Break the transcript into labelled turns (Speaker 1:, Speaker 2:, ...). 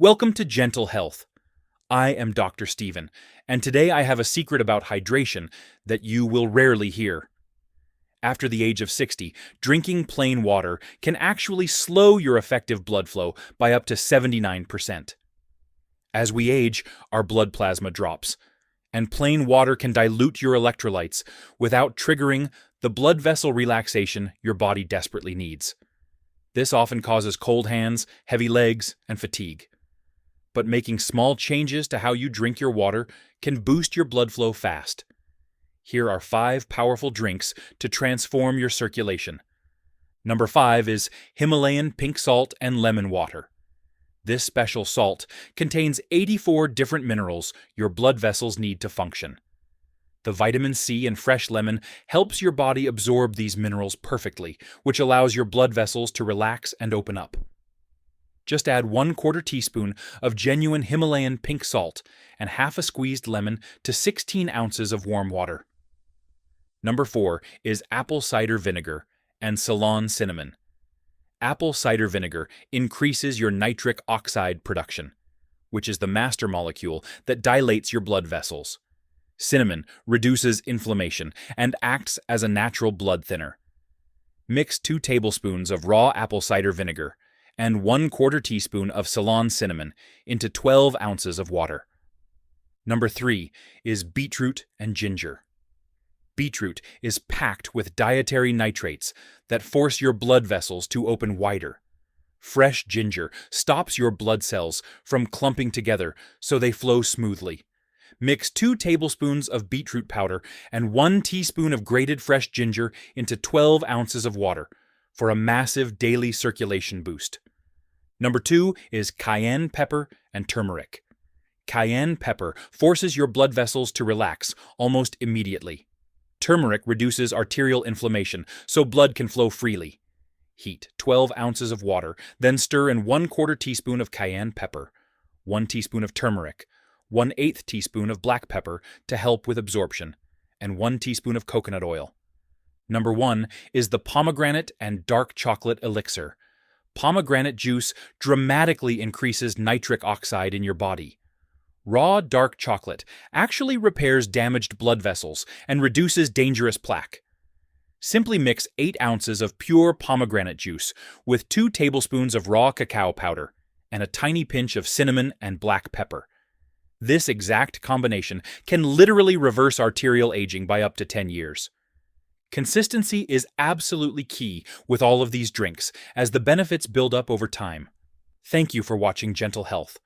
Speaker 1: Welcome to Gentle Health. I am Dr. Steven, and today I have a secret about hydration that you will rarely hear. After the age of 60, drinking plain water can actually slow your effective blood flow by up to 79%. As we age, our blood plasma drops, and plain water can dilute your electrolytes without triggering the blood vessel relaxation your body desperately needs. This often causes cold hands, heavy legs, and fatigue. But making small changes to how you drink your water can boost your blood flow fast. Here are 5 powerful drinks to transform your circulation. Number 5 is Himalayan pink salt and lemon water. This special salt contains 84 different minerals your blood vessels need to function. The vitamin C in fresh lemon helps your body absorb these minerals perfectly, which allows your blood vessels to relax and open up. Just add 1/4 teaspoon of genuine Himalayan pink salt and half a squeezed lemon to 16 ounces of warm water. Number 4 is apple cider vinegar and Ceylon cinnamon. Apple cider vinegar increases your nitric oxide production, which is the master molecule that dilates your blood vessels. Cinnamon reduces inflammation and acts as a natural blood thinner. Mix 2 tablespoons of raw apple cider vinegar and 1/4 teaspoon of Ceylon cinnamon into 12 ounces of water. Number 3 is beetroot and ginger. Beetroot is packed with dietary nitrates that force your blood vessels to open wider. Fresh ginger stops your blood cells from clumping together so they flow smoothly. Mix 2 tablespoons of beetroot powder and 1 teaspoon of grated fresh ginger into 12 ounces of water for a massive daily circulation boost. Number 2 is cayenne pepper and turmeric. Cayenne pepper forces your blood vessels to relax almost immediately. Turmeric reduces arterial inflammation so blood can flow freely. Heat 12 ounces of water, then stir in 1/4 teaspoon of cayenne pepper, 1 teaspoon of turmeric, 1/8 teaspoon of black pepper to help with absorption, and 1 teaspoon of coconut oil. Number 1 is the pomegranate and dark chocolate elixir. Pomegranate juice dramatically increases nitric oxide in your body. Raw dark chocolate actually repairs damaged blood vessels and reduces dangerous plaque. Simply mix 8 ounces of pure pomegranate juice with 2 tablespoons of raw cacao powder and a tiny pinch of cinnamon and black pepper. This exact combination can literally reverse arterial aging by up to 10 years. Consistency is absolutely key with all of these drinks, as the benefits build up over time. Thank you for watching Gentle Health.